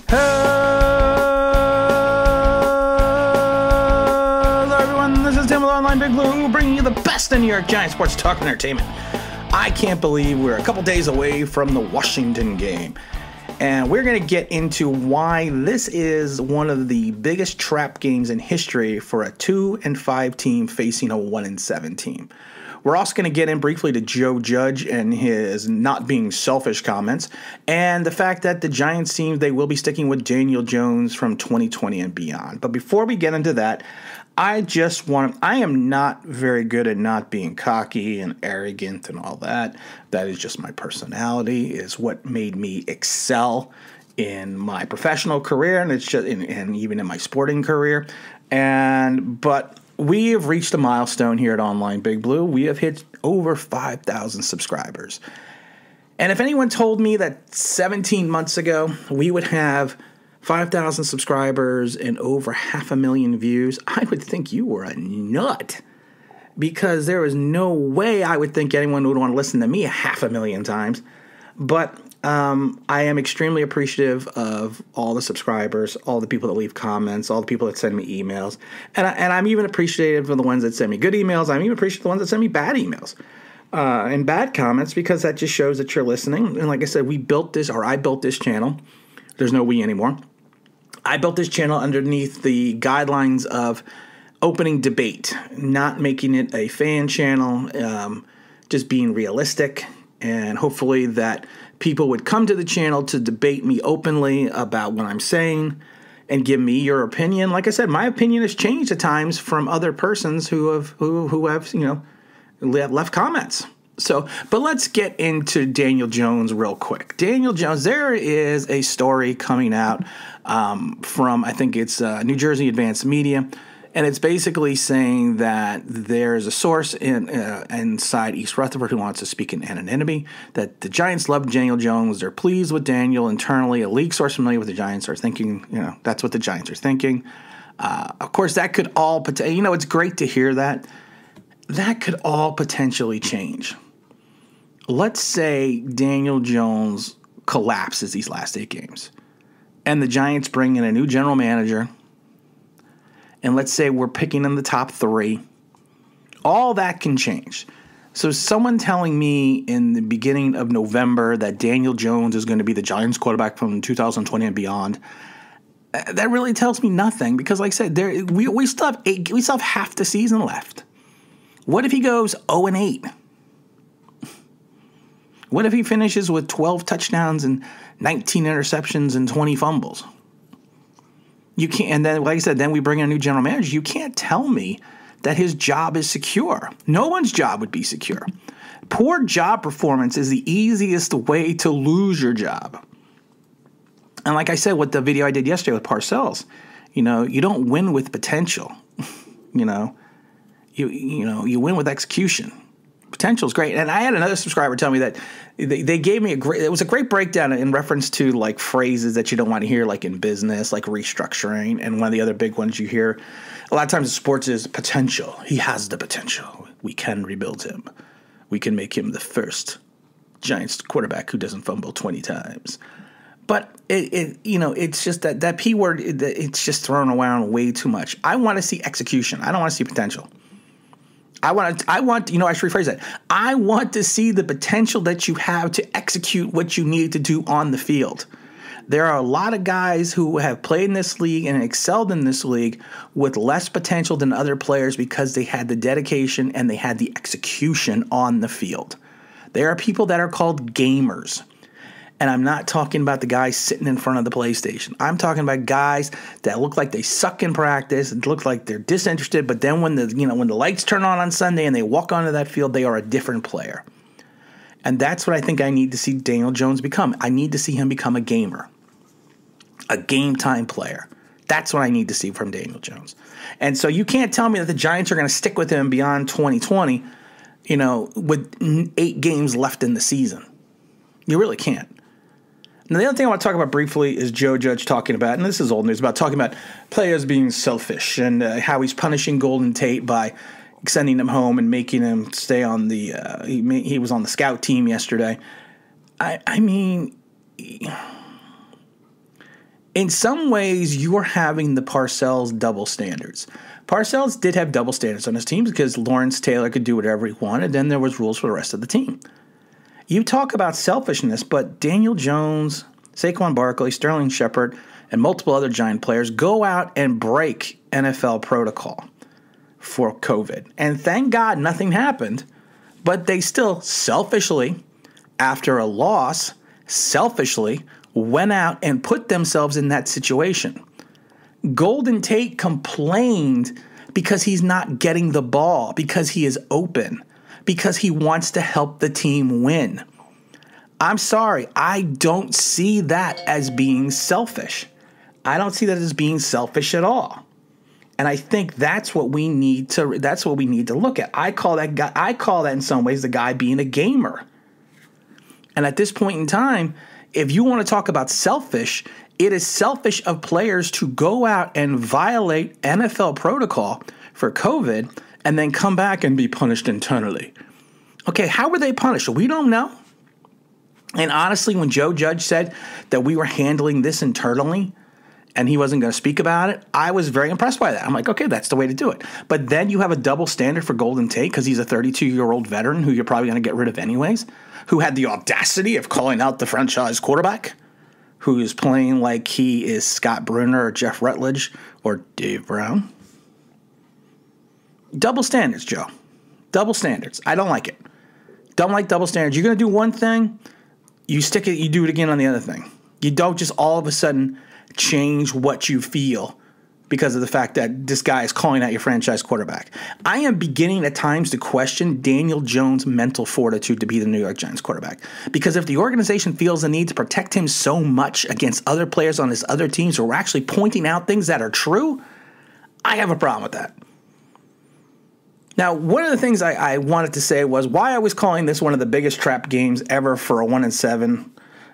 Hello, everyone. This is Tim with Online Big Blue, bringing you the best in New York Giants sports talk and entertainment. I can't believe we're a couple days away from the Washington game, and we're going to get into why this is one of the biggest trap games in history for a 2-5 team facing a 1-7 team. We're also going to get in briefly to Joe Judge and his not being selfish comments, and the fact that the Giants seem they will be sticking with Daniel Jones from 2020 and beyond. But before we get into that, I am not very good at not being cocky and arrogant and all that. That is just my personality, is what made me excel in my professional career, and it's just and even in my sporting career. But we have reached a milestone here at Online Big Blue. We have hit over 5,000 subscribers. And if anyone told me that 17 months ago we would have 5,000 subscribers and over 500,000 views, I would think you were a nut. Because there is no way I would think anyone would want to listen to me 500,000 times. But I am extremely appreciative of all the subscribers, all the people that leave comments, all the people that send me emails. And I'm even appreciative of the ones that send me good emails. I'm even appreciative of the ones that send me bad emails and bad comments, because that just shows that you're listening. And like I said, I built this channel. There's no we anymore. I built this channel underneath the guidelines of opening debate, not making it a fan channel, just being realistic, and hopefully that people would come to the channel to debate me openly about what I'm saying and give me your opinion. Like I said, my opinion has changed at times from other persons who have left comments. But let's get into Daniel Jones real quick. Daniel Jones, there is a story coming out from, I think it's New Jersey Advanced Media, and it's basically saying that there's a source inside East Rutherford who wants to speak in anonymity, that the Giants love Daniel Jones. They're pleased with Daniel internally. A league source familiar with the Giants are thinking, that's what the Giants are thinking. Of course, that could all, it's great to hear that. That could all potentially change. Let's say Daniel Jones collapses these last 8 games, and the Giants bring in a new general manager, and let's say we're picking in the top 3. All that can change. So someone telling me in the beginning of November that Daniel Jones is going to be the Giants quarterback from 2020 and beyond, that really tells me nothing, because like I said, we still have half the season left. What if he goes 0-8? What if he finishes with 12 touchdowns and 19 interceptions and 20 fumbles? You can't, and then, like I said, then we bring in a new general manager. You can't tell me that his job is secure. No one's job would be secure. Poor job performance is the easiest way to lose your job. And like I said, with the video I did yesterday with Parcells, you don't win with potential. You win with execution. Potential is great. And I had another subscriber tell me that they gave me it was a great breakdown in reference to like phrases that you don't want to hear, like in business, like restructuring. And one of the other big ones you hear a lot of times in sports is potential. He has the potential. We can rebuild him. We can make him the first Giants quarterback who doesn't fumble 20 times. But it's just that P word, it's just thrown around way too much. I want to see execution. I don't want to see potential. I should rephrase that. I want to see the potential that you have to execute what you need to do on the field. There are a lot of guys who have played in this league and excelled in this league with less potential than other players because they had the dedication and they had the execution on the field. There are people that are called gamers. And I'm not talking about the guys sitting in front of the PlayStation. I'm talking about guys that look like they suck in practice and look like they're disinterested. But then when the lights turn on Sunday and they walk onto that field, they are a different player. And that's what I think I need to see Daniel Jones become. I need to see him become a gamer, a game time player. That's what I need to see from Daniel Jones. And so you can't tell me that the Giants are going to stick with him beyond 2020, with 8 games left in the season. You really can't. Now, the other thing I want to talk about briefly is Joe Judge talking about, and this is old news, about talking about players being selfish and how he's punishing Golden Tate by sending him home and making him stay on the he was on the scout team yesterday. I mean, In some ways, you're having the Parcells double standards. Parcells did have double standards on his team because Lawrence Taylor could do whatever he wanted. Then there was rules for the rest of the team. You talk about selfishness, but Daniel Jones, Saquon Barkley, Sterling Shepard, and multiple other Giant players go out and break NFL protocol for COVID. And thank God nothing happened, but they still selfishly, after a loss, selfishly went out and put themselves in that situation. Golden Tate complained because he's not getting the ball, because he is open, because he wants to help the team win. I'm sorry, I don't see that as being selfish. I don't see that as being selfish at all. And I think that's what we need to look at. I call that in some ways the guy being a gamer. And at this point in time, if you want to talk about selfish, it is selfish of players to go out and violate NFL protocol for COVID and then come back and be punished internally. Okay, how were they punished? We don't know. And honestly, when Joe Judge said that we were handling this internally and he wasn't going to speak about it, I was very impressed by that. I'm like, okay, that's the way to do it. But then you have a double standard for Golden Tate because he's a 32-year-old veteran who you're probably going to get rid of anyways, who had the audacity of calling out the franchise quarterback, who is playing like he is Scott Brunner or Jeff Rutledge or Dave Brown. Double standards, Joe. Double standards. I don't like it. Don't like double standards. You're going to do one thing, you stick it, you do it again on the other thing. You don't just all of a sudden change what you feel because of the fact that this guy is calling out your franchise quarterback. I am beginning at times to question Daniel Jones' mental fortitude to be the New York Giants quarterback. Because if the organization feels the need to protect him so much against other players on his other teams who are actually pointing out things that are true, I have a problem with that. Now, one of the things I wanted to say was why I was calling this one of the biggest trap games ever for a 1-7,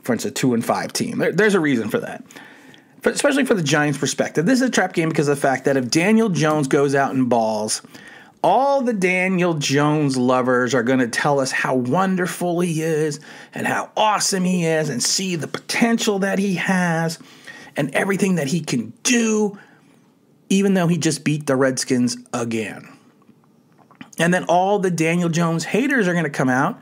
for instance, a 2-5 team. There's a reason for that. Especially for the Giants' perspective. This is a trap game because of the fact that if Daniel Jones goes out and balls, all the Daniel Jones lovers are going to tell us how wonderful he is and how awesome he is and see the potential that he has and everything that he can do, even though he just beat the Redskins again. And then all the Daniel Jones haters are going to come out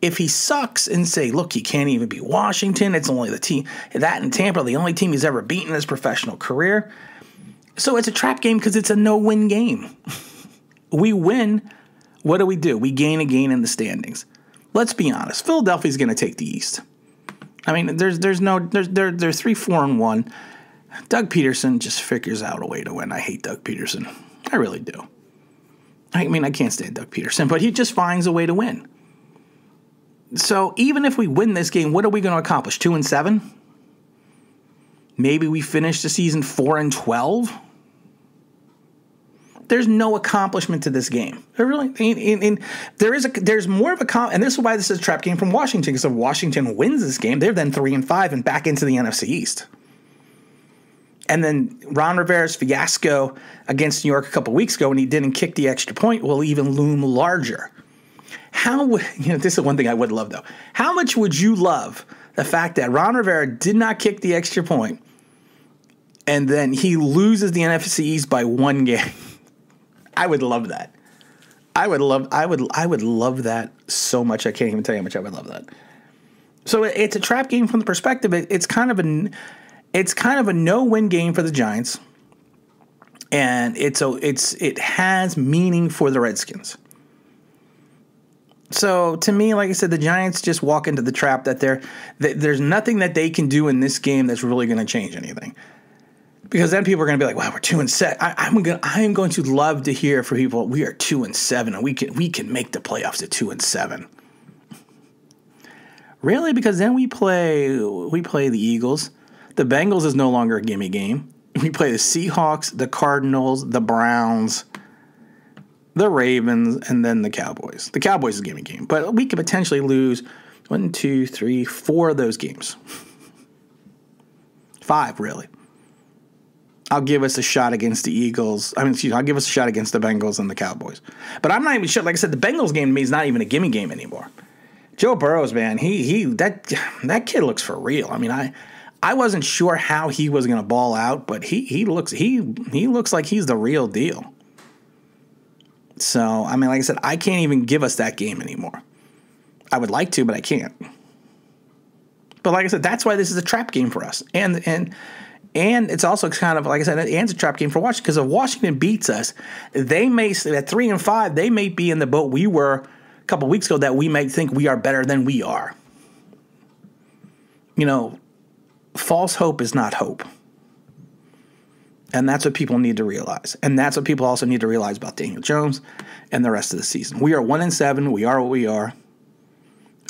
if he sucks and say, look, he can't even beat Washington. It's only the team, that and Tampa are the only team he's ever beaten in his professional career. So it's a trap game because it's a no-win game. We win. What do? We gain a gain in the standings. Let's be honest. Philadelphia's going to take the East. I mean, they're 3-4-1. Doug Peterson just figures out a way to win. I hate Doug Peterson. I really do. I mean, I can't stand Doug Peterson, but he just finds a way to win. So even if we win this game, what are we going to accomplish? 2-7? Maybe we finish the season 4-12? There's no accomplishment to this game. There really, there's more of a and this is why this is a trap game from Washington. Because if Washington wins this game, they're then 3-5 and back into the NFC East. And then Ron Rivera's fiasco against New York a couple weeks ago when he didn't kick the extra point will even loom larger. This is one thing I would love, though. How much would you love the fact that Ron Rivera did not kick the extra point and then he loses the NFC East by one game? I would love that. I would love that so much. I can't even tell you how much I would love that. So it's a trap game from the perspective. It's kind of a no-win game for the Giants, and it has meaning for the Redskins. So to me, like I said, the Giants just walk into the trap that there's nothing that they can do in this game that's really going to change anything. Because then people are going to be like, "Wow, we're 2-7." I am going to love to hear from people. We are 2-7, and we can make the playoffs at 2-7. Really? Because then we play the Eagles. The Bengals is no longer a gimme game. We play the Seahawks, the Cardinals, the Browns, the Ravens, and then the Cowboys. The Cowboys is a gimme game. But we could potentially lose 1, 2, 3, 4 of those games. 5, really. I'll give us a shot against the Eagles. I'll give us a shot against the Bengals and the Cowboys. But I'm not even sure. Like I said, the Bengals game to me is not even a gimme game anymore. Joe Burrows, man, that kid looks for real. I mean, I wasn't sure how he was going to ball out, but he looks like he's the real deal. So, I mean, like I said, I can't even give us that game anymore. I would like to, but I can't. But like I said, that's why this is a trap game for us. And it's also kind of, like I said, and it's a trap game for Washington, because if Washington beats us, they may, at 3-5, they may be in the boat we were a couple weeks ago, that we may think we are better than we are. You know, false hope is not hope. And that's what people need to realize. And that's what people also need to realize about Daniel Jones and the rest of the season. We are 1-7. We are what we are.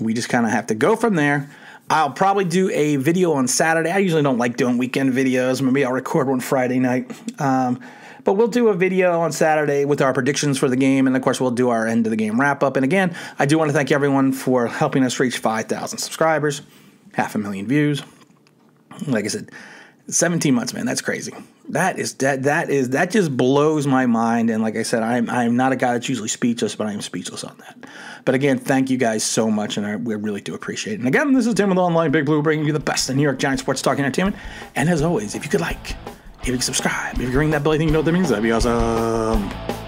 We just kind of have to go from there. I'll probably do a video on Saturday. I usually don't like doing weekend videos. Maybe I'll record one Friday night. But we'll do a video on Saturday with our predictions for the game. And, of course, we'll do our end of the game wrap-up. And, again, I do want to thank everyone for helping us reach 5,000 subscribers, 500,000 views. Like I said, 17 months, man. That's crazy. That just blows my mind. And like I said, I'm not a guy that's usually speechless, but I am speechless on that. But again, thank you guys so much, and we really do appreciate it. And again, this is Tim with Online Big Blue, bringing you the best in New York Giants sports talk and entertainment. And as always, if you could like, if you could subscribe, if you could ring that bell, I think you know what that means. That'd be awesome.